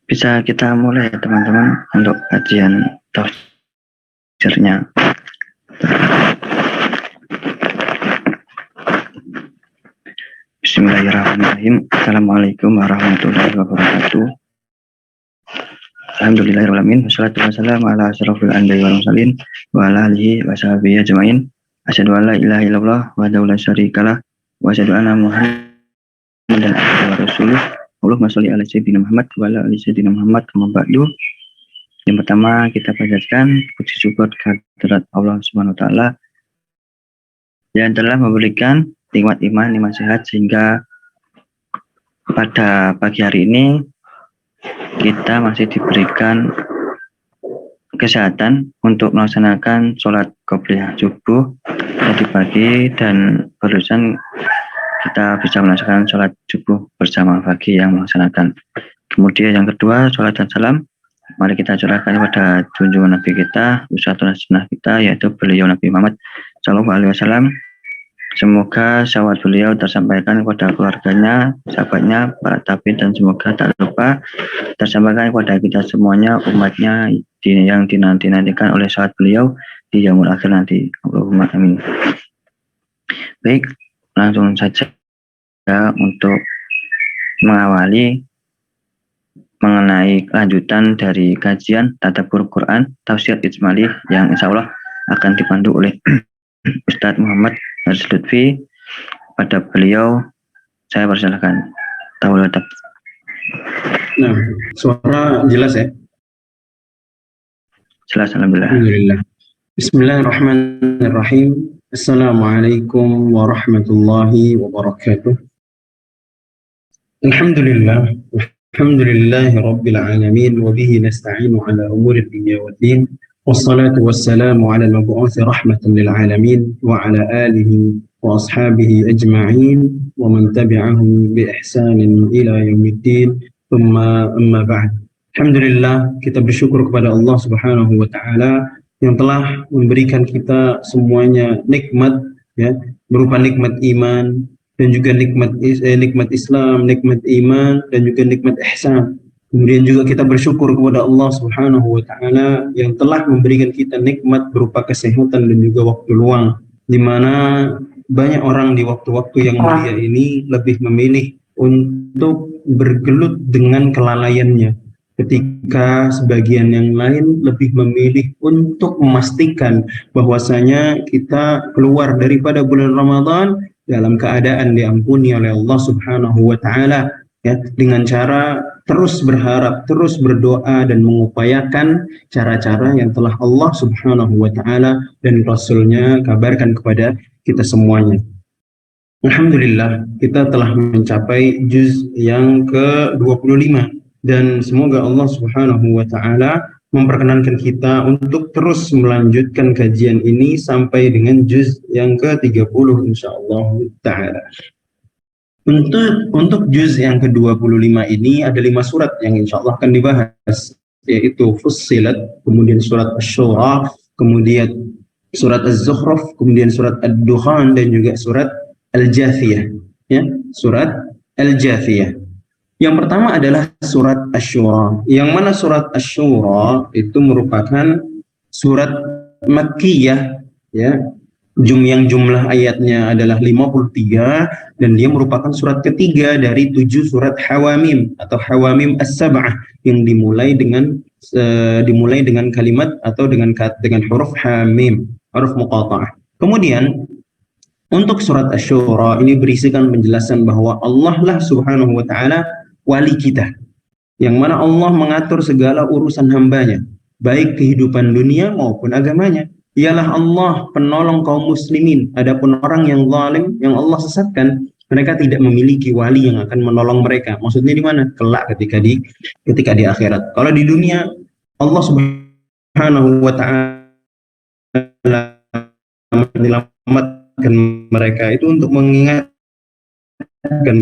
Bisa kita mulai ya teman-teman untuk kajian tafsirnya. Bismillahirrahmanirrahim. Assalamualaikum warahmatullahi wabarakatuh. Alhamdulillahirrahmanirrahim. Wassalatu wassalamu ala asyrafil anbiya'i wal mursalin wa ala alihi wa sahbihi ajma'in. Asyhadu an la ilaha illallah wahdahu la syarikalah wa asyhadu anna Muhammadan abduhu wa rasuluh. Allahumma sholli ala sayyidina Muhammad wa ala ali sayyidina Muhammad. Amma ba'du. Yang pertama kita panjatkan puji syukur kehadirat Allah Subhanahu wa taala yang telah memberikan nikmat iman, nikmat sehat sehingga pada pagi hari ini kita masih diberikan kesehatan untuk melaksanakan sholat qobliyah subuh tadi pagi, dan barusan kita bisa melaksanakan sholat subuh bersama bagi yang melaksanakan. Kemudian yang kedua, sholat dan salam mari kita curahkan kepada junjungan Nabi kita, uswatun hasanah kita, yaitu beliau Nabi Muhammad SAW. Semoga syawat beliau tersampaikan kepada keluarganya, sahabatnya, para tabi'in, dan semoga tak lupa tersampaikan kepada kita semuanya, umatnya yang dinanti-nantikan oleh syawat beliau di yaumul akhir nanti. Allahumma amin. Baik, langsung saja untuk mengawali mengenai kelanjutan dari kajian tadabbur Quran tafsir ijmali yang insya Allah akan dipandu oleh Ustadz Muhammad Haris Lutfi. Pada beliau saya persilakan. Nah, suara jelas ya? Jelas, alhamdulillah. Alhamdulillah. Bismillahirrahmanirrahim. Assalamualaikum warahmatullahi wabarakatuh. Alhamdulillah. Alhamdulillahi rabbil alamin wa bihi nasta'inu ala umuri dunya waddin. Wassalatu wassalamu ala al-mab'uuthi rahmatan lil alamin wa ala alihi wa ashabihi ajma'in wa man tabi'ahum bi ihsanin ila yaumiddin. Thumma amma ba'd. Alhamdulillah, kita bersyukur kepada Allah Subhanahu wa taala yang telah memberikan kita semuanya nikmat, ya, berupa nikmat iman dan juga nikmat Islam, nikmat iman dan juga nikmat ihsan. Kemudian juga kita bersyukur kepada Allah Subhanahu wa taala yang telah memberikan kita nikmat berupa kesehatan dan juga waktu luang, di mana banyak orang di waktu-waktu yang mulia ini lebih memilih untuk bergelut dengan kelalaiannya, ketika sebagian yang lain lebih memilih untuk memastikan bahwasanya kita keluar daripada bulan Ramadan dalam keadaan diampuni oleh Allah Subhanahu wa taala, ya, dengan cara terus berharap, terus berdoa dan mengupayakan cara-cara yang telah Allah Subhanahu wa taala dan Rasul-Nya kabarkan kepada kita semuanya. Alhamdulillah, kita telah mencapai juz yang ke-25 dan semoga Allah Subhanahu wa taala memperkenankan kita untuk terus melanjutkan kajian ini sampai dengan juz yang ke-30 insyaallah ta'ala. Untuk juz yang ke-25 ini ada 5 surat yang insyaallah akan dibahas, yaitu Fussilat, kemudian surat Asy-Syura, kemudian surat Az-Zukhruf, kemudian surat Ad-Dukhan, dan juga surat Al-Jathiyah, ya, surat Al-Jathiyah. Yang pertama adalah surat Asy-Syura, yang mana surat Asy-Syura itu merupakan surat Makkiyah, ya, yang jumlah ayatnya adalah 53 dan dia merupakan surat ketiga dari 7 surat Hawamim atau Hawamim As-Sab'ah yang dimulai dengan kalimat atau dengan huruf Hamim, huruf muqatta'ah. Kemudian untuk surat Asy-Syura ini berisikan penjelasan bahwa Allah lah Subhanahu wa taala wali kita, yang mana Allah mengatur segala urusan hambanya, baik kehidupan dunia maupun agamanya. Ialah Allah penolong kaum muslimin. Adapun orang yang zalim, yang Allah sesatkan, mereka tidak memiliki wali yang akan menolong mereka. Maksudnya di mana? Kelak ketika di akhirat. Kalau di dunia, Allah Subhanahu wa taala menyelamatkan mereka itu untuk mengingatkan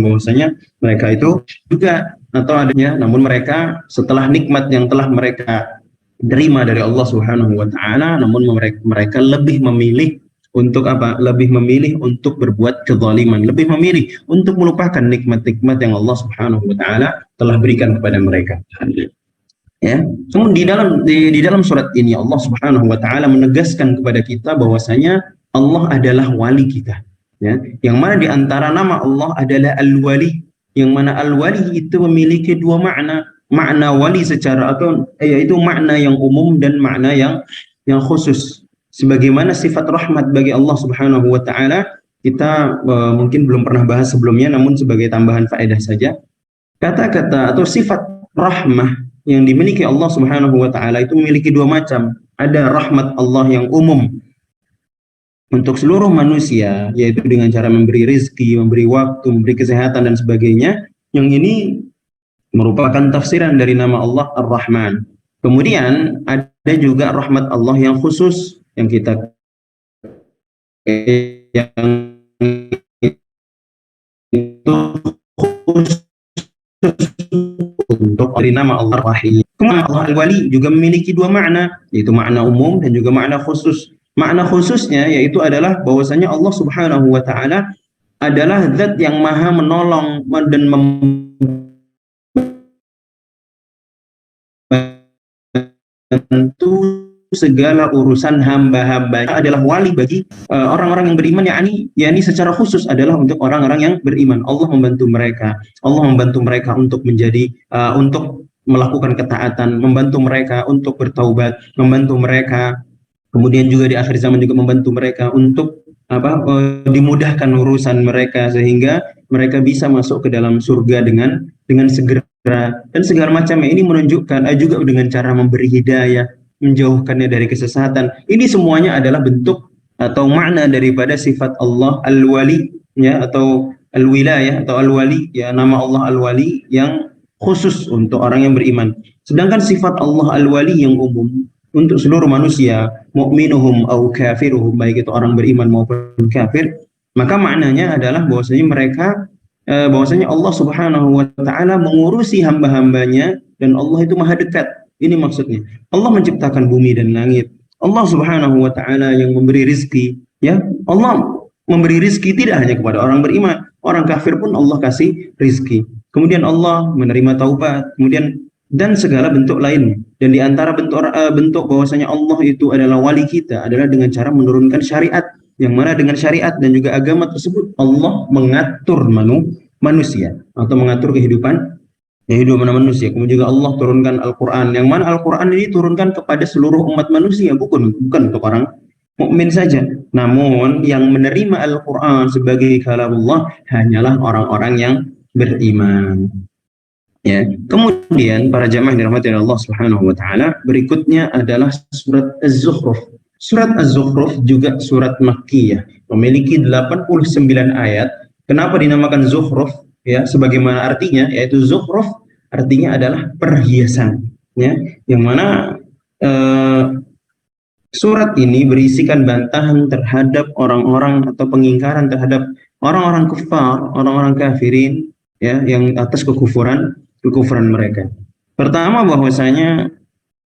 bahwasanya mereka itu juga atau adanya, namun mereka setelah nikmat yang telah mereka terima dari Allah Subhanahu wa taala, namun mereka lebih memilih untuk apa? Lebih memilih untuk berbuat kezaliman, lebih memilih untuk melupakan nikmat-nikmat yang Allah Subhanahu wa taala telah berikan kepada mereka. Ya, namun di dalam surat ini Allah Subhanahu wa taala menegaskan kepada kita bahwasanya Allah adalah wali kita. Ya, yang mana di antara nama Allah adalah Al-Wali, yang mana Al-Wali itu memiliki dua makna. Makna wali secara atau yaitu makna yang umum dan makna yang khusus. Sebagaimana sifat rahmat bagi Allah Subhanahu wa taala kita mungkin belum pernah bahas sebelumnya, namun sebagai tambahan faedah saja. Kata-kata atau sifat rahmah yang dimiliki Allah Subhanahu wa taala itu memiliki dua macam. Ada rahmat Allah yang umum untuk seluruh manusia, yaitu dengan cara memberi rezeki, memberi waktu, memberi kesehatan dan sebagainya. Yang ini merupakan tafsiran dari nama Allah Ar-Rahman. Kemudian ada juga rahmat Allah yang khusus yang kita yang itu khusus untuk dari nama Allah Rahim. Kemudian Allah Al-Wali juga memiliki dua makna, yaitu makna umum dan juga makna khusus. Makna khususnya yaitu adalah bahwasanya Allah Subhanahu wa taala adalah zat yang maha menolong dan membantu segala urusan hamba-hambanya, adalah wali bagi orang-orang yang beriman, yakni secara khusus adalah untuk orang-orang yang beriman. Allah membantu mereka. Allah membantu mereka untuk menjadi untuk melakukan ketaatan, membantu mereka untuk bertaubat, membantu mereka kemudian juga di akhir zaman juga membantu mereka untuk dimudahkan urusan mereka sehingga mereka bisa masuk ke dalam surga dengan segera dan segala macamnya. Ini menunjukkan juga dengan cara memberi hidayah, menjauhkannya dari kesesatan. Ini semuanya adalah bentuk atau makna daripada sifat Allah Al-Wali, ya, atau Al-Wilayah atau Al-Wali, ya, nama Allah Al-Wali yang khusus untuk orang yang beriman. Sedangkan sifat Allah Al-Wali yang umum untuk seluruh manusia, mu'minuhum au kafiruhum, baik itu orang beriman maupun kafir, maka maknanya adalah bahwasanya Allah Subhanahu wa taala mengurusi hamba-hambanya dan Allah itu maha dekat. Ini maksudnya. Allah menciptakan bumi dan langit. Allah Subhanahu wa taala yang memberi rizki, ya. Allah memberi rizki tidak hanya kepada orang beriman, orang kafir pun Allah kasih rizki. Kemudian Allah menerima taubat, kemudian dan segala bentuk lainnya. Dan di antara bentuk bahwasanya Allah itu adalah wali kita adalah dengan cara menurunkan syariat, yang mana dengan syariat dan juga agama tersebut Allah mengatur manusia atau mengatur kehidupan manusia. Kemudian juga Allah turunkan Al-Quran, yang mana Al-Quran ini turunkan kepada seluruh umat manusia, bukan untuk orang mukmin saja. Namun yang menerima Al-Quran sebagai kalamullah hanyalah orang-orang yang beriman. Ya, kemudian para jamaah yang dirahmati Allah Subhanahu wa taala, berikutnya adalah surat Az-Zukhruf. Surat Az-Zukhruf juga surat Makkiyah, memiliki 89 ayat. Kenapa dinamakan Zukhruf? Ya, sebagaimana artinya, yaitu Zukhruf artinya adalah perhiasan, ya, yang mana surat ini berisikan bantahan terhadap orang-orang atau pengingkaran terhadap orang-orang kufar, orang-orang kafirin, ya, yang atas kekufuran mereka. Pertama, bahwasanya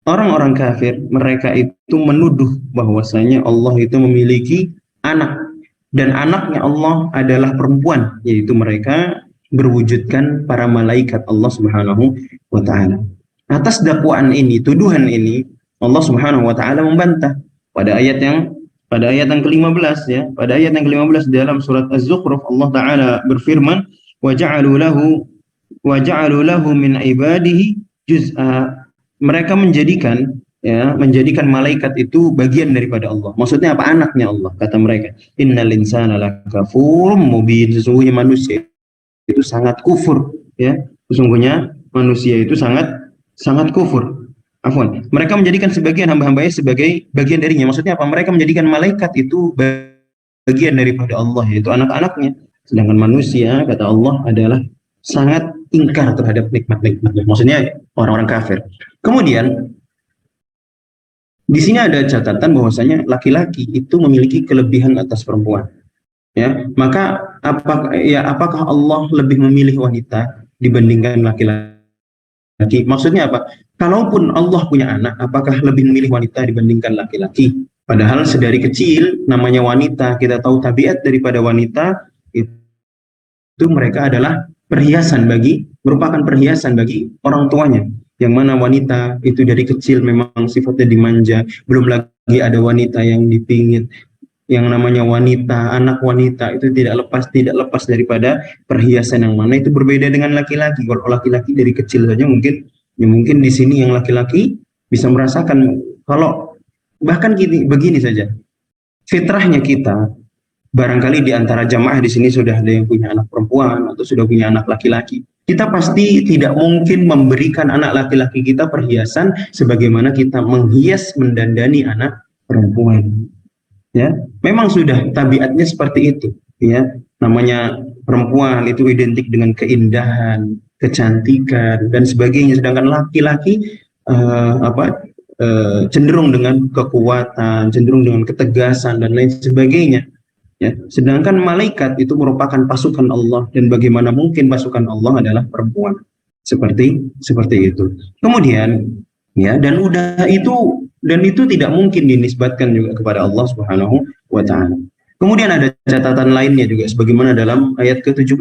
orang-orang kafir mereka itu menuduh bahwasanya Allah itu memiliki anak, dan anaknya Allah adalah perempuan, yaitu mereka berwujudkan para malaikat Allah Subhanahu wa taala. Atas dakwaan ini, tuduhan ini, Allah Subhanahu wa taala membantah pada ayat yang ke-15, ya. Pada ayat yang ke-15 dalam surat Az-Zukhruf Allah taala berfirman, wa ja'alu lahu min ibadihi juz'a. Mereka menjadikan malaikat itu bagian daripada Allah. Maksudnya apa? Anaknya Allah. Kata mereka, innal insana lakafurun mubin. Sesungguhnya manusia itu sangat kufur, ya. Sesungguhnya manusia itu sangat kufur. Afwan. Mereka menjadikan sebagian hamba-hambanya sebagai bagian darinya. Maksudnya apa? Mereka menjadikan malaikat itu bagian daripada Allah, yaitu anak-anaknya. Sedangkan manusia, kata Allah, adalah sangat ingkar terhadap nikmat-nikmatnya. Maksudnya orang-orang kafir. Kemudian di sini ada catatan bahwasanya laki-laki itu memiliki kelebihan atas perempuan. Ya, maka apakah Allah lebih memilih wanita dibandingkan laki-laki? Maksudnya apa? Kalaupun Allah punya anak, apakah lebih memilih wanita dibandingkan laki-laki? Padahal sedari kecil namanya wanita, kita tahu tabiat daripada wanita itu mereka adalah merupakan perhiasan bagi orang tuanya. yang mana wanita itu dari kecil memang sifatnya dimanja, belum lagi ada wanita yang dipingit. Yang namanya wanita, anak wanita itu tidak lepas daripada perhiasan, yang mana itu berbeda dengan laki-laki. Kalau laki-laki dari kecil saja mungkin, ya mungkin di sini yang laki-laki bisa merasakan, kalau bahkan begini saja, fitrahnya kita, barangkali di antara jamaah di sini sudah ada yang punya anak perempuan atau sudah punya anak laki-laki. Kita pasti tidak mungkin memberikan anak laki-laki kita perhiasan sebagaimana kita menghias mendandani anak perempuan. Ya, memang sudah tabiatnya seperti itu. Ya, namanya perempuan itu identik dengan keindahan, kecantikan dan sebagainya. Sedangkan laki-laki cenderung dengan kekuatan, cenderung dengan ketegasan dan lain sebagainya. Ya, sedangkan malaikat itu merupakan pasukan Allah, dan bagaimana mungkin pasukan Allah adalah perempuan, seperti itu. Kemudian, ya, dan itu tidak mungkin dinisbatkan juga kepada Allah Subhanahu wa taala. Kemudian ada catatan lainnya juga, sebagaimana dalam ayat ke-17,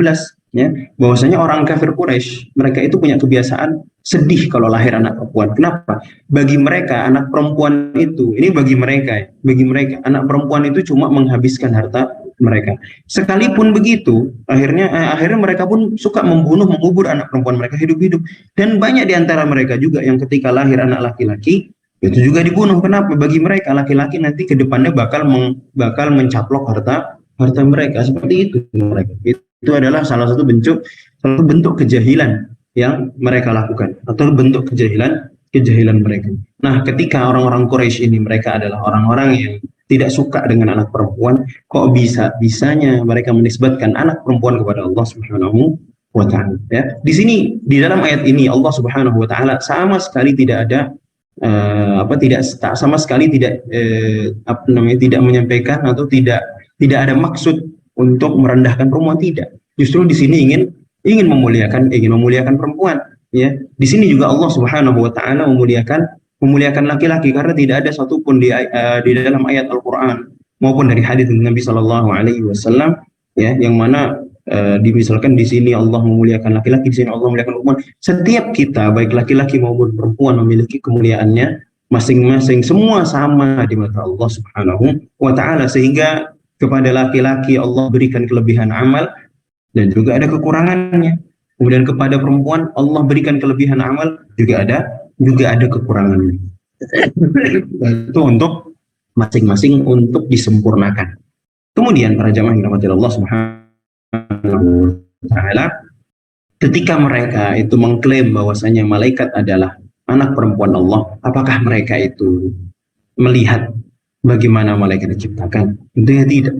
ya, bahwasanya orang kafir Quraisy, mereka itu punya kebiasaan sedih kalau lahir anak perempuan. Kenapa? Bagi mereka anak perempuan itu, ini bagi mereka anak perempuan itu cuma menghabiskan harta mereka. Sekalipun begitu, akhirnya mereka pun suka mengubur anak perempuan mereka hidup-hidup. Dan banyak di antara mereka juga yang ketika lahir anak laki-laki itu juga dibunuh. Kenapa? Bagi mereka laki-laki nanti ke depannya bakal mencaplok harta mereka. Seperti itu mereka. Itu adalah salah satu bentuk kejahilan yang mereka lakukan, atau bentuk kejahilan mereka. Nah, ketika orang-orang Quraisy ini, mereka adalah orang-orang yang tidak suka dengan anak perempuan, kok bisanya mereka menisbatkan anak perempuan kepada Allah Subhanahu wa taala, ya. Di sini, di dalam ayat ini, Allah Subhanahu wa taala sama sekali tidak ada tidak menyampaikan atau tidak ada maksud untuk merendahkan perempuan, tidak. Justru di sini ingin memuliakan perempuan, ya. Di sini juga Allah Subhanahu wa taala memuliakan laki-laki, karena tidak ada satupun di dalam ayat Al-Qur'an maupun dari hadis Nabi Shallallahu alaihi wasallam, ya, yang mana misalkan di sini Allah memuliakan laki-laki, di sini Allah memuliakan perempuan. Setiap kita, baik laki-laki maupun perempuan, memiliki kemuliaannya masing-masing, semua sama di mata Allah Subhanahu wa taala, sehingga kepada laki-laki Allah berikan kelebihan amal dan juga ada kekurangannya. Kemudian kepada perempuan Allah berikan kelebihan amal, juga ada kekurangannya. Itu untuk masing-masing untuk disempurnakan. Kemudian para jamaah yang dirahmati Allah Subhanahu Ta'ala, ketika mereka itu mengklaim bahwasanya malaikat adalah anak perempuan Allah, apakah mereka itu melihat bagaimana malaikat diciptakan? Tentunya tidak.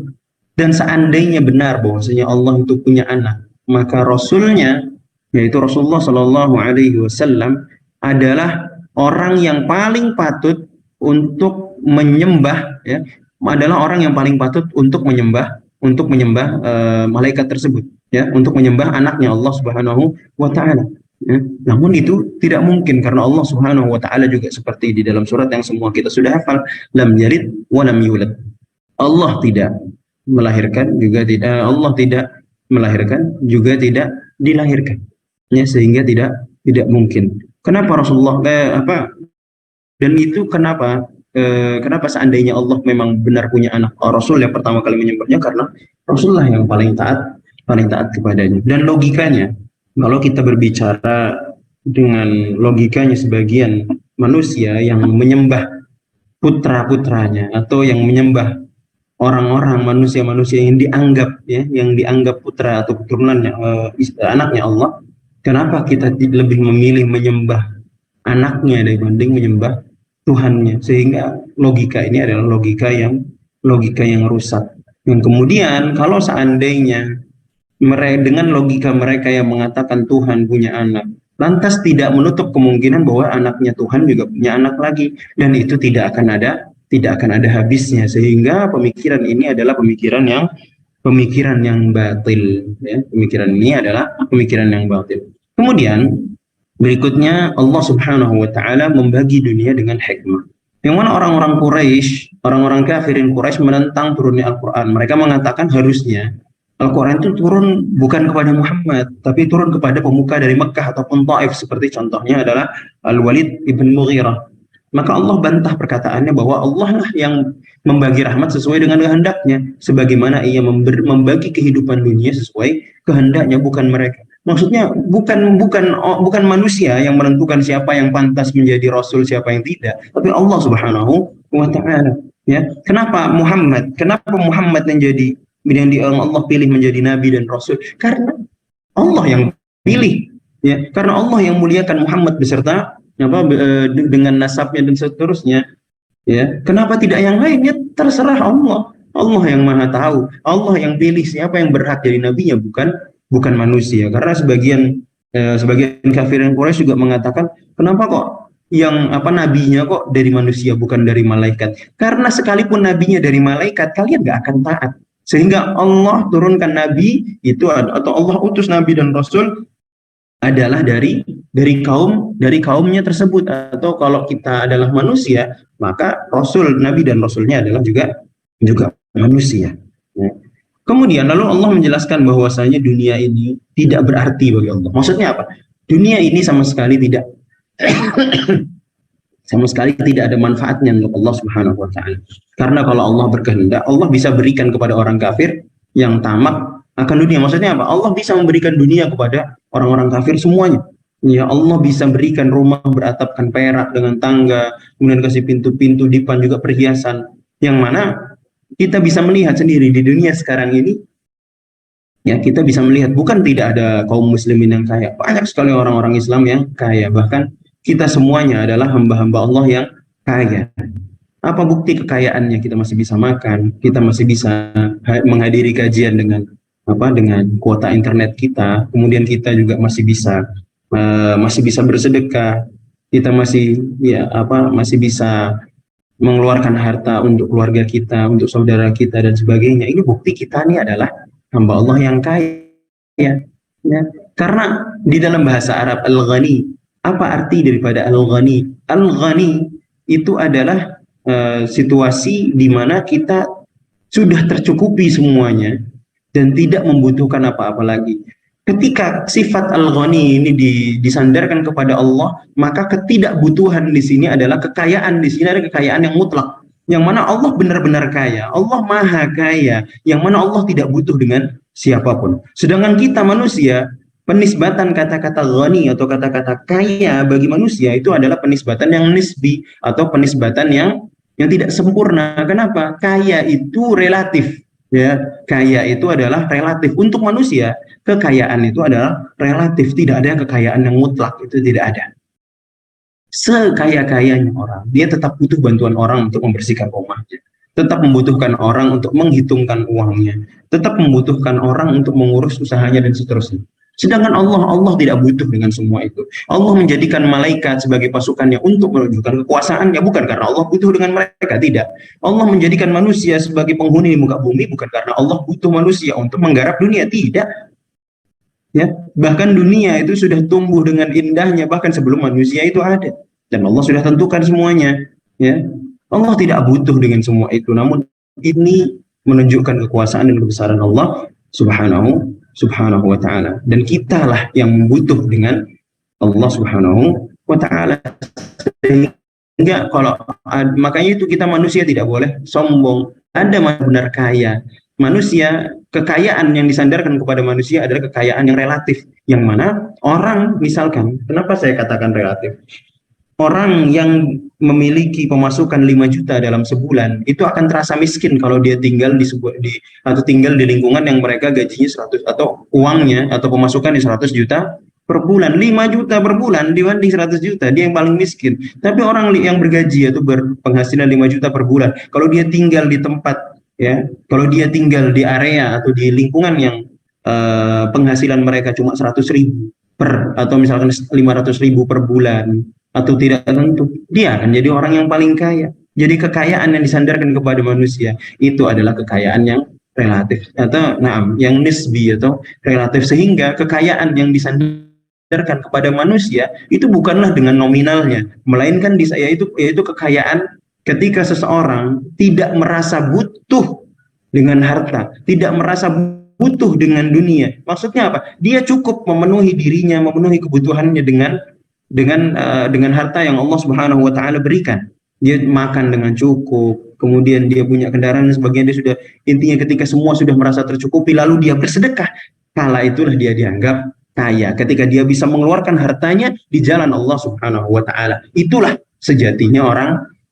Dan seandainya benar bahwasanya Allah itu punya anak, maka Rasulnya, yaitu Rasulullah Shallallahu Alaihi Wasallam, adalah orang yang paling patut untuk menyembah, ya, adalah orang yang paling patut untuk menyembah malaikat tersebut, ya, untuk menyembah anaknya Allah Subhanahu wa taala. Ya. Namun itu tidak mungkin, karena Allah Subhanahu wa taala juga seperti di dalam surat yang semua kita sudah hafal, lam yalid wa lam yulad. Allah tidak melahirkan juga tidak melahirkan juga tidak dilahirkan. Ya, sehingga tidak mungkin. Kenapa Rasulullah dan itu kenapa seandainya Allah memang benar punya anak, Rasul yang pertama kali menyembahnya, karena Rasulullah yang paling taat kepadanya. Dan logikanya, kalau kita berbicara dengan logikanya sebagian manusia yang menyembah putra-putranya, atau yang menyembah orang-orang manusia yang dianggap putra atau keturunannya, anaknya Allah, kenapa kita lebih memilih menyembah anaknya dibanding menyembah Tuhannya? Sehingga logika ini adalah logika yang rusak. Yang kemudian kalau seandainya dengan logika mereka yang mengatakan Tuhan punya anak, lantas tidak menutup kemungkinan bahwa anaknya Tuhan juga punya anak lagi, dan itu tidak akan ada habisnya. Sehingga pemikiran ini adalah pemikiran yang batil, ya. Pemikiran ini adalah pemikiran yang batil. Kemudian berikutnya Allah Subhanahu wa taala membagi dunia dengan hikmah. Yang mana orang-orang kafirin Quraisy menentang turunnya Al-Qur'an. Mereka mengatakan harusnya Al-Quran itu turun bukan kepada Muhammad, tapi turun kepada pemuka dari Mekah ataupun Taif, seperti contohnya adalah Al-Walid ibn Mughirah. Maka Allah bantah perkataannya bahwa Allah lah yang membagi rahmat sesuai dengan kehendaknya, sebagaimana ia membagi kehidupan dunia sesuai kehendaknya, bukan mereka. Maksudnya bukan manusia yang menentukan siapa yang pantas menjadi rasul, siapa yang tidak, tapi Allah Subhanahu wa taala. Ya, Kenapa Muhammad yang Allah pilih menjadi nabi dan rasul? Karena Allah yang pilih, ya, karena Allah yang muliakan Muhammad beserta dengan nasabnya dan seterusnya, ya. Kenapa tidak yang lain? Ya terserah Allah. Allah yang maha tahu, Allah yang pilih siapa yang berhak jadi nabinya, bukan manusia. Karena sebagian kafirin Quraisy juga mengatakan, kenapa kok yang nabinya kok dari manusia bukan dari malaikat? Karena sekalipun nabinya dari malaikat, kalian gak akan taat. Sehingga Allah turunkan nabi itu, atau Allah utus nabi dan rasul adalah dari kaumnya tersebut. Atau kalau kita adalah manusia, maka rasul, nabi dan rasulnya adalah juga manusia. Ya. Kemudian lalu Allah menjelaskan bahwasanya dunia ini tidak berarti bagi Allah. Maksudnya apa? Dunia ini sama sekali tidak ada manfaatnya untuk Allah Subhanahu wa taala. Karena kalau Allah berkehendak, Allah bisa berikan kepada orang kafir yang tamak akan dunia. Maksudnya apa? Allah bisa memberikan dunia kepada orang-orang kafir semuanya. Ya, Allah bisa berikan rumah beratapkan perak dengan tangga, kemudian kasih pintu-pintu, dipan juga perhiasan, yang mana kita bisa melihat sendiri di dunia sekarang ini. Ya, kita bisa melihat bukan tidak ada kaum muslimin yang kaya, banyak sekali orang-orang Islam yang kaya, bahkan kita semuanya adalah hamba-hamba Allah yang kaya. Apa bukti kekayaannya? Kita masih bisa makan, kita masih bisa menghadiri kajian dengan kuota internet kita, kemudian kita juga masih bisa bersedekah, kita masih bisa mengeluarkan harta untuk keluarga kita, untuk saudara kita dan sebagainya. Ini bukti kita ini adalah hamba Allah yang kaya. Ya. Karena di dalam bahasa Arab Al-Ghani, apa arti daripada Al-Ghani? Al-Ghani itu adalah situasi di mana kita sudah tercukupi semuanya dan tidak membutuhkan apa-apa lagi. Ketika sifat Al-Ghani ini disandarkan kepada Allah, maka ketidakbutuhan di sini adalah kekayaan. Di sini ada kekayaan yang mutlak, yang mana Allah benar-benar kaya, Allah maha kaya, yang mana Allah tidak butuh dengan siapapun. Sedangkan kita manusia, penisbatan kata-kata ghani atau kata-kata kaya bagi manusia itu adalah penisbatan yang nisbi atau penisbatan yang tidak sempurna. Kenapa? Kaya itu relatif. Ya, kaya itu adalah relatif untuk manusia. Kekayaan itu adalah relatif, tidak ada kekayaan yang mutlak, itu tidak ada. Sekaya-kayanya orang, dia tetap butuh bantuan orang untuk membersihkan rumahnya, tetap membutuhkan orang untuk menghitungkan uangnya, tetap membutuhkan orang untuk mengurus usahanya dan seterusnya. Sedangkan Allah tidak butuh dengan semua itu. Allah menjadikan malaikat sebagai pasukannya untuk menunjukkan kekuasaannya, bukan karena Allah butuh dengan mereka, tidak. Allah menjadikan manusia sebagai penghuni muka bumi, bukan karena Allah butuh manusia untuk menggarap dunia, tidak. Ya, bahkan dunia itu sudah tumbuh dengan indahnya bahkan sebelum manusia itu ada, dan Allah sudah tentukan semuanya. Ya, Allah tidak butuh dengan semua itu, namun ini menunjukkan kekuasaan dan kebesaran Allah Subhanahu wa ta'ala, dan kitalah yang butuh dengan Allah Subhanahu wa ta'ala. Sehingga makanya itu kita manusia tidak boleh sombong. Ada benar kaya. Manusia, kekayaan yang disandarkan kepada manusia adalah kekayaan yang relatif, yang mana orang, misalkan, kenapa saya katakan relatif? Orang yang memiliki pemasukan 5 juta dalam sebulan itu akan terasa miskin kalau dia tinggal tinggal di lingkungan yang mereka gajinya 100, atau uangnya atau pemasukan di 100 juta per bulan. 5 juta per bulan dibanding 100 juta, dia yang paling miskin. Tapi orang yang bergaji atau berpenghasilan 5 juta per bulan, kalau dia tinggal di tempat, ya, kalau dia tinggal di area atau di lingkungan yang penghasilan mereka cuma 100.000 atau misalkan 500.000 per bulan, atau tidak tentu, dia akan jadi orang yang paling kaya. Jadi kekayaan yang disandarkan kepada manusia itu adalah kekayaan yang relatif, atau yang nisbi atau relatif, sehingga kekayaan yang disandarkan kepada manusia itu bukanlah dengan nominalnya, melainkan yaitu kekayaan ketika seseorang tidak merasa butuh dengan harta, tidak merasa butuh dengan dunia. Maksudnya apa? Dia cukup memenuhi dirinya, memenuhi kebutuhannya dengan harta yang Allah Subhanahu wa taala berikan. Dia makan dengan cukup, kemudian dia punya kendaraan dan sebagainya, dia sudah, intinya ketika semua sudah merasa tercukupi lalu dia bersedekah, kala itulah dia dianggap kaya. Ketika dia bisa mengeluarkan hartanya di jalan Allah Subhanahu wa taala. Itulah sejatinya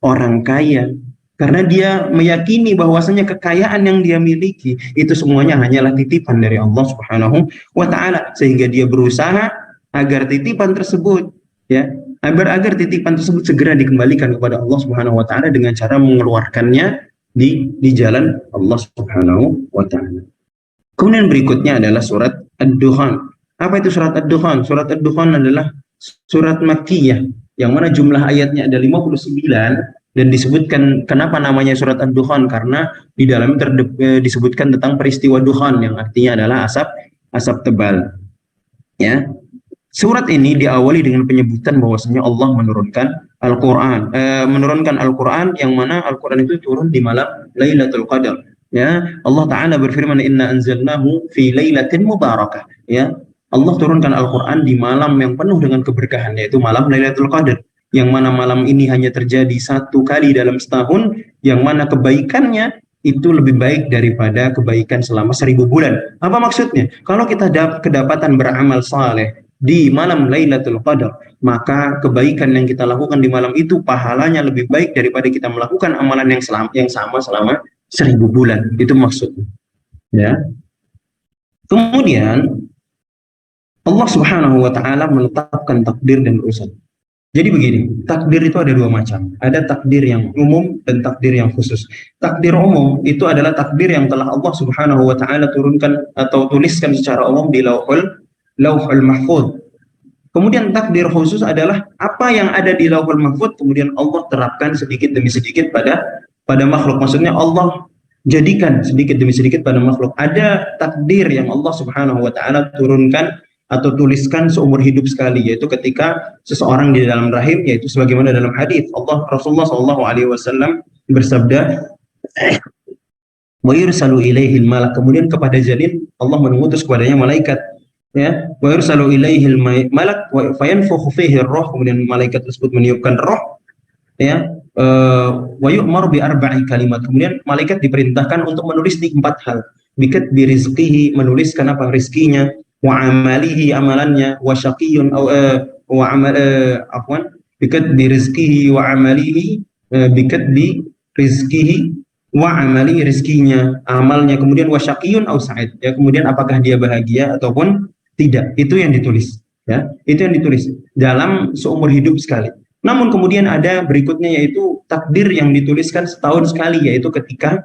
orang kaya. Karena dia meyakini bahwasanya kekayaan yang dia miliki itu semuanya hanyalah titipan dari Allah Subhanahu wa taala, sehingga dia berusaha agar titipan tersebut, ya, agar titipan tersebut segera dikembalikan kepada Allah Subhanahu wa taala dengan cara mengeluarkannya di jalan Allah Subhanahu wa taala. Kemudian berikutnya adalah surat Ad-Dukhan. Apa itu surat Ad-Dukhan? Surat Ad-Dukhan adalah surat Makkiyah yang mana jumlah ayatnya ada 59 dan disebutkan kenapa namanya surat Ad-Dukhan, karena di dalamnya disebutkan tentang peristiwa dukhan yang artinya adalah asap tebal. Ya. Surat ini diawali dengan penyebutan bahwasanya Allah menurunkan Al-Qur'an yang mana Al-Qur'an itu turun di malam Lailatul Qadar. Ya, Allah Ta'ala berfirman, inna anzalnahu fi lailatin mubarakah. Ya, Allah turunkan Al-Qur'an di malam yang penuh dengan keberkahan, yaitu malam Lailatul Qadar, yang mana malam ini hanya terjadi satu kali dalam setahun, yang mana kebaikannya itu lebih baik daripada kebaikan selama 1000 bulan. Apa maksudnya? Kalau kita kedapatan beramal saleh di malam Lailatul Qadar, maka kebaikan yang kita lakukan di malam itu pahalanya lebih baik daripada kita melakukan amalan yang sama selama 1000 bulan. Itu maksudnya. Ya. Kemudian Allah Subhanahu wa taala menetapkan takdir dan urusan. Jadi begini, takdir itu ada dua macam. Ada takdir yang umum dan takdir yang khusus. Takdir umum itu adalah takdir yang telah Allah Subhanahu wa taala turunkan atau tuliskan secara umum di Lauhul Mahfuz. Kemudian takdir khusus adalah apa yang ada di Lauhul Mahfuz kemudian Allah terapkan sedikit demi sedikit pada makhluk. Maksudnya Allah jadikan sedikit demi sedikit pada makhluk. Ada takdir yang Allah Subhanahu wa taala turunkan atau tuliskan seumur hidup sekali, yaitu ketika seseorang di dalam rahim, yaitu sebagaimana dalam hadis Rasulullah Shallallahu Alaihi Wasallam bersabda, wa yursalu ilaihil malak, kemudian kepada janin Allah mengutus kepadanya malaikat, ya, wa yursalu ilaihil malak wa fayanfukhu fihi roh, kemudian malaikat tersebut meniupkan roh, ya, wa yu'maru bi arba'i kalimat, kemudian malaikat diperintahkan untuk menulis di 4 hal, bikat bi rizqihi, menuliskan apa rizkinya, wa amalihi, amalannya, wa syaqiyyun wa amal afwan bikat bi rizqihi wa amalihi, bikat bi rizqihi wa amali, rizkinya, amalnya, kemudian wa syaqiyyun au sa'id, ya, kemudian apakah dia bahagia ataupun tidak. Itu yang ditulis, ya, itu yang ditulis dalam seumur hidup sekali. Namun kemudian ada berikutnya, yaitu takdir yang dituliskan setahun sekali, yaitu ketika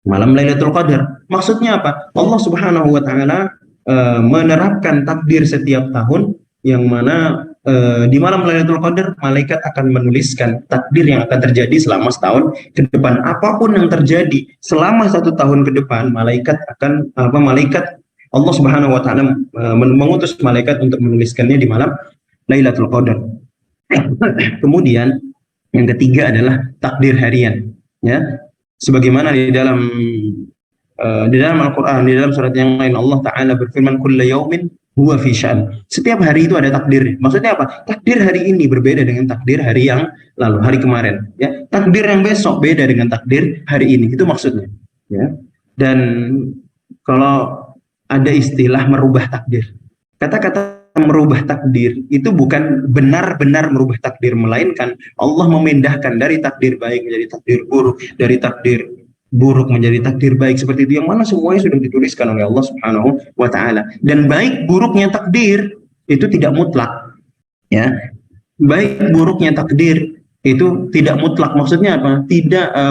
malam Lailatul Qadar. Maksudnya apa? Allah Subhanahu wa taala menerapkan takdir setiap tahun, yang mana di malam Lailatul Qadar malaikat akan menuliskan takdir yang akan terjadi selama setahun ke depan. Apapun yang terjadi selama 1 tahun ke depan, malaikat Allah Subhanahu wa taala mengutus malaikat untuk menuliskannya di malam Lailatul Qadar. Kemudian yang ketiga adalah takdir harian, ya. Sebagaimana di dalam Al-Quran, di dalam surat yang lain Allah Ta'ala berfirman, kulla yaumin huwa fi sya'an. Setiap hari itu ada takdir. Maksudnya apa? Takdir hari ini berbeda dengan takdir hari yang lalu, hari kemarin, ya. Takdir yang besok beda dengan takdir hari ini. Itu maksudnya, ya. Dan kalau ada istilah merubah takdir, kata-kata merubah takdir itu bukan benar-benar merubah takdir, melainkan Allah memindahkan dari takdir baik menjadi takdir buruk, dari takdir buruk menjadi takdir baik, seperti itu, yang mana semuanya sudah dituliskan oleh Allah Subhanahu wa taala. Dan baik buruknya takdir itu tidak mutlak, ya. Baik buruknya takdir itu tidak mutlak. Maksudnya apa?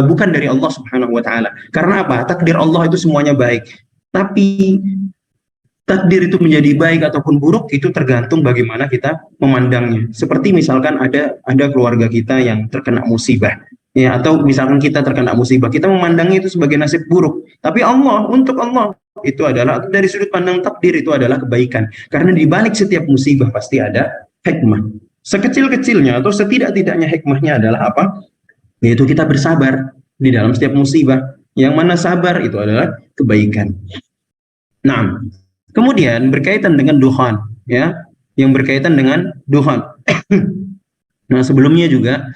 Bukan dari Allah Subhanahu wa taala. Karena apa? Takdir Allah itu semuanya baik. Tapi takdir itu menjadi baik ataupun buruk itu tergantung bagaimana kita memandangnya. Seperti misalkan ada keluarga kita yang terkena musibah, ya, atau misalkan kita terkena musibah, kita memandangnya itu sebagai nasib buruk. Tapi untuk Allah itu adalah, dari sudut pandang takdir, itu adalah kebaikan. Karena di balik setiap musibah pasti ada hikmah. Sekecil-kecilnya atau setidak-tidaknya hikmahnya adalah apa? Yaitu kita bersabar di dalam setiap musibah. Yang mana sabar itu adalah kebaikan. Nah, kemudian berkaitan dengan duhan, ya, yang berkaitan dengan duhan. Nah, sebelumnya juga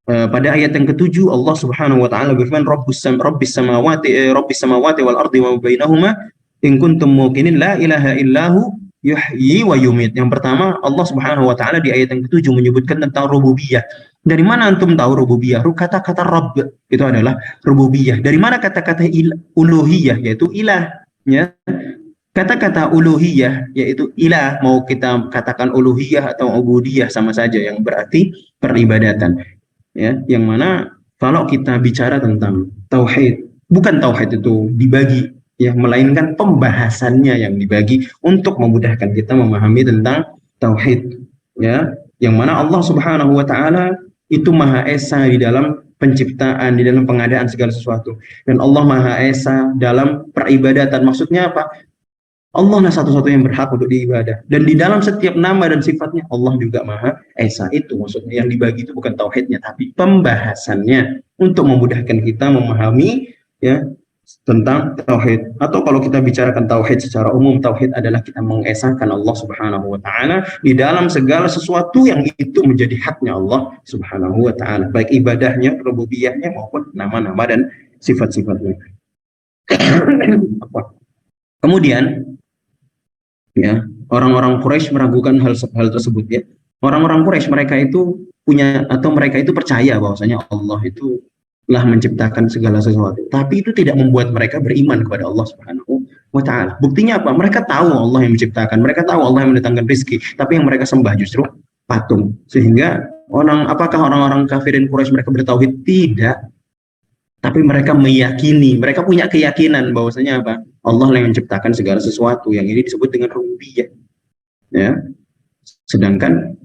pada ayat yang ketujuh Allah Subhanahu wa taala berfirman rabbis samawati wal ardi wa bainahuma in kuntum muqinin la ilaha illahu yuhyi wa yumit. Yang pertama, Allah Subhanahu wa taala di ayat yang ketujuh menyebutkan tentang rububiyah. Dari mana antum tahu rububiyah? Kata-kata Rabb itu adalah rububiyah. Dari mana kata-kata uluhiyah, yaitu ilah, ya? Kata-kata uluhiyah yaitu ilah, mau kita katakan uluhiyah atau ubudiyah sama saja, yang berarti peribadatan, ya, yang mana kalau kita bicara tentang tauhid, bukan tauhid itu dibagi, ya, melainkan pembahasannya yang dibagi untuk memudahkan kita memahami tentang tauhid, ya, yang mana Allah Subhanahu wa taala itu Maha Esa di dalam penciptaan, di dalam pengadaan segala sesuatu, dan Allah Maha Esa dalam peribadatan. Maksudnya apa? Allah lah satu-satunya yang berhak untuk diibadah. Dan di dalam setiap nama dan sifatnya, Allah juga Maha Esa. Itu maksudnya, yang dibagi itu bukan tauhidnya, tapi pembahasannya untuk memudahkan kita memahami, ya, tentang tauhid. Atau kalau kita bicarakan tauhid secara umum, tauhid adalah kita mengesahkan Allah Subhanahu wa taala di dalam segala sesuatu yang itu menjadi haknya Allah Subhanahu wa taala, baik ibadahnya, rububiyahnya maupun nama-nama dan sifat-sifatnya. Kemudian, ya, orang-orang Quraisy meragukan hal tersebut, ya. Orang-orang Quraisy, mereka itu punya, atau mereka itu percaya bahwasanya Allah itu telah menciptakan segala sesuatu, tapi itu tidak membuat mereka beriman kepada Allah Subhanahu wa taala. Buktinya apa? Mereka tahu Allah yang menciptakan, mereka tahu Allah yang mendatangkan rezeki, tapi yang mereka sembah justru patung. Sehingga apakah orang-orang kafirin Quraisy mereka bertauhid? Tidak. Tapi mereka meyakini, mereka punya keyakinan bahwasanya apa? Allah yang menciptakan segala sesuatu, yang ini disebut dengan rububiyah, ya. Sedangkan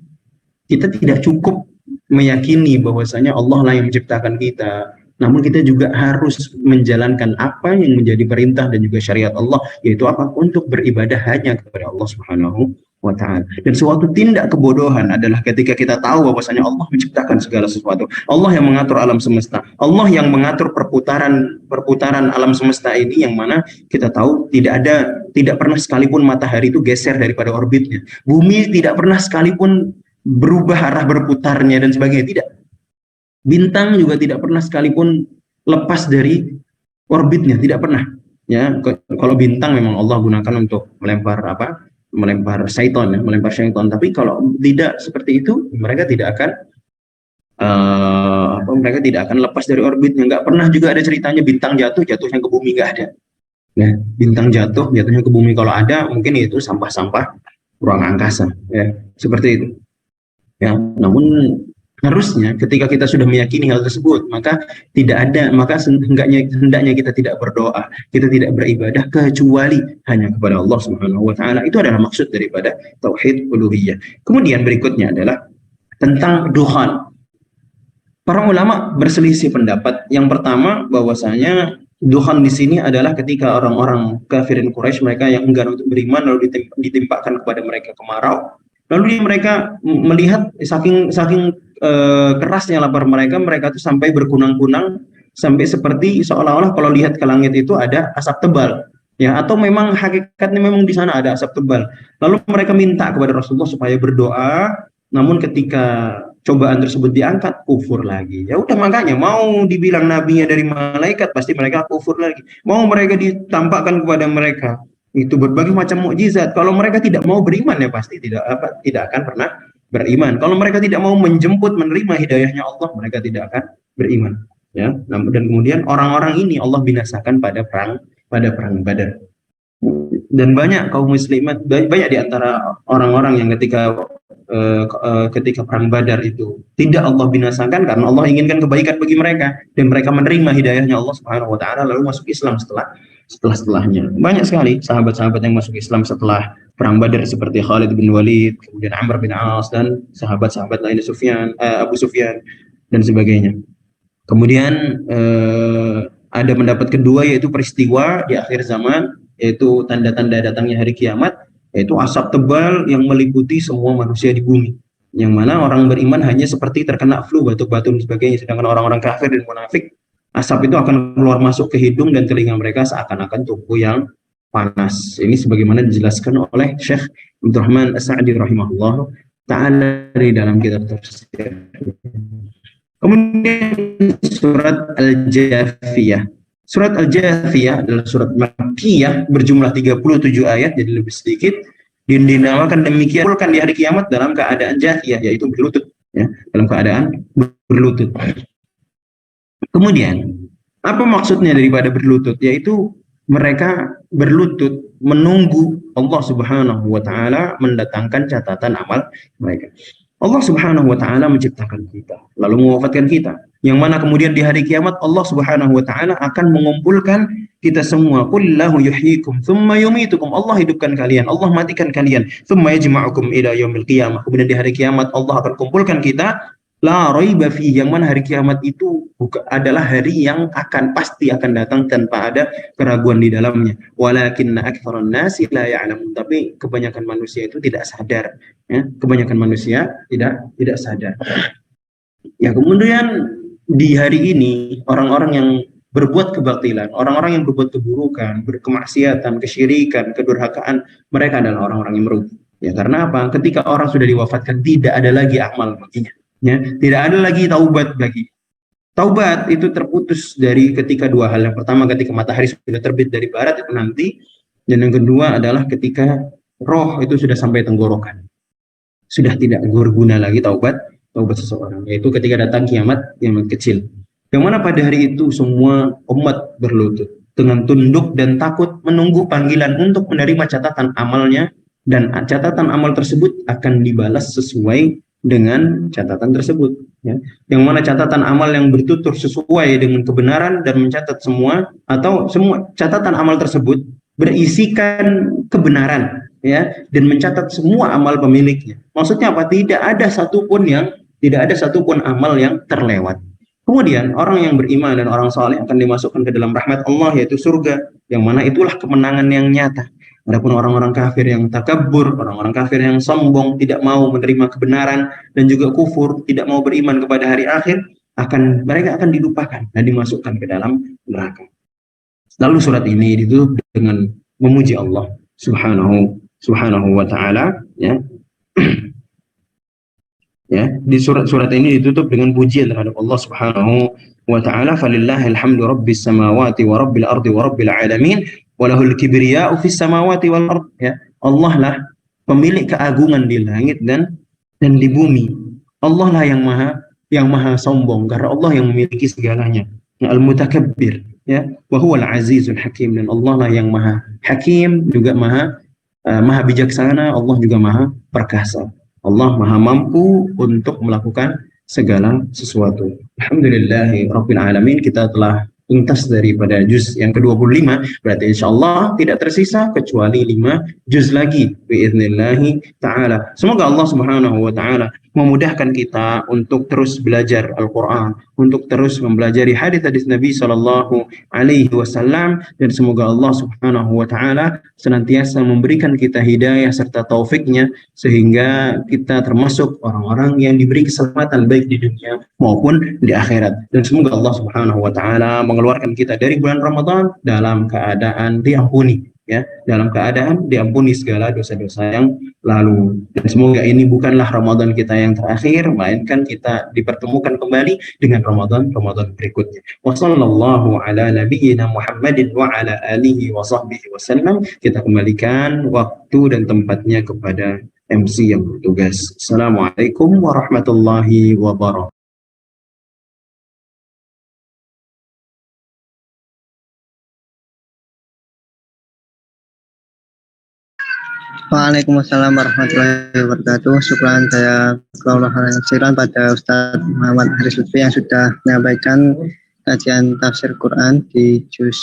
kita tidak cukup meyakini bahwasanya Allah lah yang menciptakan kita, namun kita juga harus menjalankan apa yang menjadi perintah dan juga syariat Allah, yaitu apa? Untuk beribadah hanya kepada Allah Subhanahu wa taala. Dan suatu tindak kebodohan adalah ketika kita tahu bahwasanya Allah menciptakan segala sesuatu, Allah yang mengatur alam semesta, Allah yang mengatur perputaran alam semesta ini, yang mana kita tahu tidak pernah sekalipun matahari itu geser daripada orbitnya, bumi tidak pernah sekalipun berubah arah berputarnya dan sebagainya, tidak. Bintang juga tidak pernah sekalipun lepas dari orbitnya, tidak pernah, ya. Kalau bintang memang Allah gunakan untuk melempar syaitan, ya, melempar syaitan. Tapi kalau tidak seperti itu, mereka tidak akan lepas dari orbitnya. Nggak pernah juga ada ceritanya bintang jatuhnya ke bumi, nggak ada. Nah, bintang jatuhnya ke bumi, kalau ada mungkin itu sampah-sampah ruang angkasa, ya, seperti itu, ya. Namun harusnya ketika kita sudah meyakini hal tersebut, maka hendaknya kita tidak berdoa, kita tidak beribadah kecuali hanya kepada Allah Subhanahu wa taala. Itu adalah maksud daripada tauhid uluhiyah. Kemudian berikutnya adalah tentang duhan. Para ulama berselisih pendapat. Yang pertama, bahwasanya duhan di sini adalah ketika orang-orang kafirin Quraisy, mereka yang enggan untuk beriman, lalu ditimpakan kepada mereka kemarau. Lalu mereka melihat saking kerasnya lapar mereka itu sampai berkunang-kunang, sampai seperti seolah-olah kalau lihat ke langit itu ada asap tebal, ya, atau memang hakikatnya memang di sana ada asap tebal. Lalu mereka minta kepada Rasulullah supaya berdoa, namun ketika cobaan tersebut diangkat, kufur lagi. Ya udah, makanya mau dibilang nabinya dari malaikat, pasti mereka kufur lagi. Mau mereka ditampakkan kepada mereka itu berbagai macam mukjizat, kalau mereka tidak mau beriman, ya pasti tidak akan pernah beriman. Kalau mereka tidak mau menjemput, menerima hidayahnya Allah, mereka tidak akan beriman, ya. Dan kemudian orang-orang ini Allah binasakan pada perang Badar. Dan banyak kaum muslimat, banyak di antara orang-orang yang ketika perang Badar itu tidak Allah binasakan, karena Allah inginkan kebaikan bagi mereka, dan mereka menerima hidayahnya Allah Subhanahu wa taala, lalu masuk Islam setelahnya. Banyak sekali sahabat-sahabat yang masuk Islam setelah perang Badar, seperti Khalid bin Walid, kemudian Amr bin As, dan sahabat-sahabat lainnya, Abu Sufyan dan sebagainya. Kemudian ada pendapat kedua, yaitu peristiwa di akhir zaman, yaitu tanda-tanda datangnya hari kiamat, yaitu asap tebal yang meliputi semua manusia di bumi, yang mana orang beriman hanya seperti terkena flu, batuk-batuk dan sebagainya, sedangkan orang-orang kafir dan munafik, asap itu akan keluar masuk ke hidung dan telinga mereka seakan-akan tubuh yang panas. Ini sebagaimana dijelaskan oleh Syekh Abdurrahman As-Sa'di rahimahullah ta'ala di dalam kitab tafsir. Kemudian surat Al-Jathiyah. Surat Al-Jathiyah adalah surat Makkiyah berjumlah 37 ayat, jadi lebih sedikit. Dinamakan demikian di hari kiamat dalam keadaan jathiyah, yaitu berlutut, ya, dalam keadaan berlutut. Kemudian, apa maksudnya daripada berlutut? Yaitu mereka berlutut menunggu Allah Subhanahu wa taala mendatangkan catatan amal mereka. Allah Subhanahu wa taala menciptakan kita, lalu mewafatkan kita. Yang mana kemudian di hari kiamat Allah Subhanahu wa taala akan mengumpulkan kita semua. Qulillahu yuhyikum tsumma yumitukum. Allah hidupkan kalian, Allah matikan kalian. Tsumma yajma'ukum ila yaumil qiyamah. Kemudian di hari kiamat Allah akan kumpulkan kita. La raiba fi, yang mana hari kiamat itu adalah hari yang pasti akan datang tanpa ada keraguan di dalamnya. Walakinna aktsaran nasi la ya'lamun, tapi kebanyakan manusia itu tidak sadar, ya. Kebanyakan manusia tidak sadar. Ya, kemudian di hari ini orang-orang yang berbuat kebatilan, orang-orang yang berbuat keburukan, berkemaksiatan, kesyirikan, kedurhakaan, mereka adalah orang-orang yang merugi. Ya, karena apa? Ketika orang sudah diwafatkan tidak ada lagi amal baginya. Ya, tidak ada lagi taubat bagi. Taubat itu terputus dari ketika dua hal. Yang pertama ketika matahari sudah terbit dari barat itu nanti, dan yang kedua adalah ketika roh itu sudah sampai tenggorokan. Sudah tidak berguna lagi taubat seseorang, yaitu ketika datang kiamat kecil. Yang mana pada hari itu semua umat berlutut dengan tunduk dan takut menunggu panggilan untuk menerima catatan amalnya, dan catatan amal tersebut akan dibalas sesuai dengan catatan tersebut, ya. Yang mana catatan amal yang bertutur sesuai dengan kebenaran dan mencatat semua, atau semua catatan amal tersebut berisikan kebenaran, ya, dan mencatat semua amal pemiliknya. Maksudnya apa? Tidak ada satupun amal yang terlewat. Kemudian orang yang beriman dan orang saleh akan dimasukkan ke dalam rahmat Allah, yaitu surga, yang mana itulah kemenangan yang nyata. Adapun orang-orang kafir yang takabur, orang-orang kafir yang sombong, tidak mau menerima kebenaran dan juga kufur, tidak mau beriman kepada hari akhir, mereka akan dilupakan dan dimasukkan ke dalam neraka. Lalu surat ini ditutup dengan memuji Allah Subhanahu wa taala, ya. Ya, di surat ini ditutup dengan pujian terhadap Allah Subhanahu wa taala. Falillahil hamdu rabbis samawati wa rabbil ardi wa rabbil alamin wa lahul kibriya'u fis samawati wal ard, ya. Allah lah pemilik keagungan di langit dan di bumi. Allah lah yang maha sombong, karena Allah yang memiliki segalanya. Al-Mutakabbir, ya. Wa huwal azizul hakim, dan Allah lah yang maha hakim, juga maha bijaksana. Allah juga maha perkasa. Allah maha mampu untuk melakukan segala sesuatu. Alhamdulillahi Rabbil Alamin. Kita telah tuntas daripada juz yang ke-25, berarti insyaallah tidak tersisa kecuali 5 juz lagi biiznillahi ta'ala. Semoga Allah Subhanahu wa ta'ala memudahkan kita untuk terus belajar Al-Quran, untuk terus mempelajari hadis-hadis Nabi Sallallahu Alaihi Wasallam, dan semoga Allah Subhanahu wa ta'ala senantiasa memberikan kita hidayah serta taufiknya, sehingga kita termasuk orang-orang yang diberi keselamatan baik di dunia maupun di akhirat. Dan semoga Allah Subhanahu wa ta'ala mengeluarkan kita dari bulan Ramadan dalam keadaan diampuni, ya, dalam keadaan diampuni segala dosa-dosa yang lalu. Dan semoga ini bukanlah Ramadan kita yang terakhir, melainkan kita dipertemukan kembali dengan Ramadan berikutnya. Wassallallahu ala nabiyyina Muhammadin wa ala alihi wa sahbihi wasallam. Kita kembalikan waktu dan tempatnya kepada MC yang bertugas. Assalamualaikum warahmatullahi wabarakatuh. Waalaikumsalam warahmatullahi wabarakatuh. Syukran saya kasiran pada Ustadz Muhammad Haris Lutfi yang sudah menyampaikan kajian tafsir Quran di juz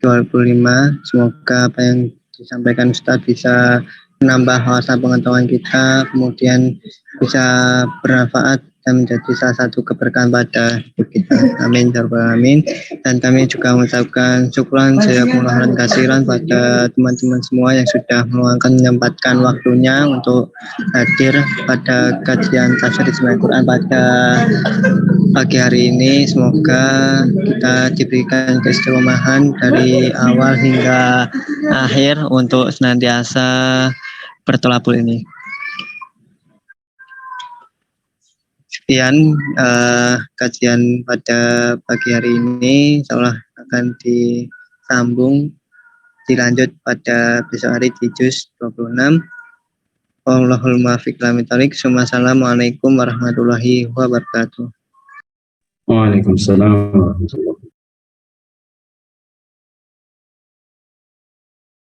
25. Semoga apa yang disampaikan Ustadz bisa menambah wawasan pengetahuan kita, kemudian bisa bermanfaat dan menjadi salah satu keberkahan pada hidup kita. Amin ya rabbal alamin. Dan kami juga mengucapkan syukran jazakumullah khairan katsiran pada teman-teman semua yang sudah menyempatkan waktunya untuk hadir pada kajian tafsir Ijmal Quran pada pagi hari ini. Semoga kita diberikan keistiqomahan dari awal hingga akhir untuk senantiasa bertolabul ini. Sekian kajian pada pagi hari ini, insyaallah akan disambung dilanjut pada besok hari di juz 26. Wallahul muwaffiq ila aqwamit thoriq. Assalamualaikum warahmatullahi wabarakatuh. Waalaikumsalam warahmatullahi wabarakatuh.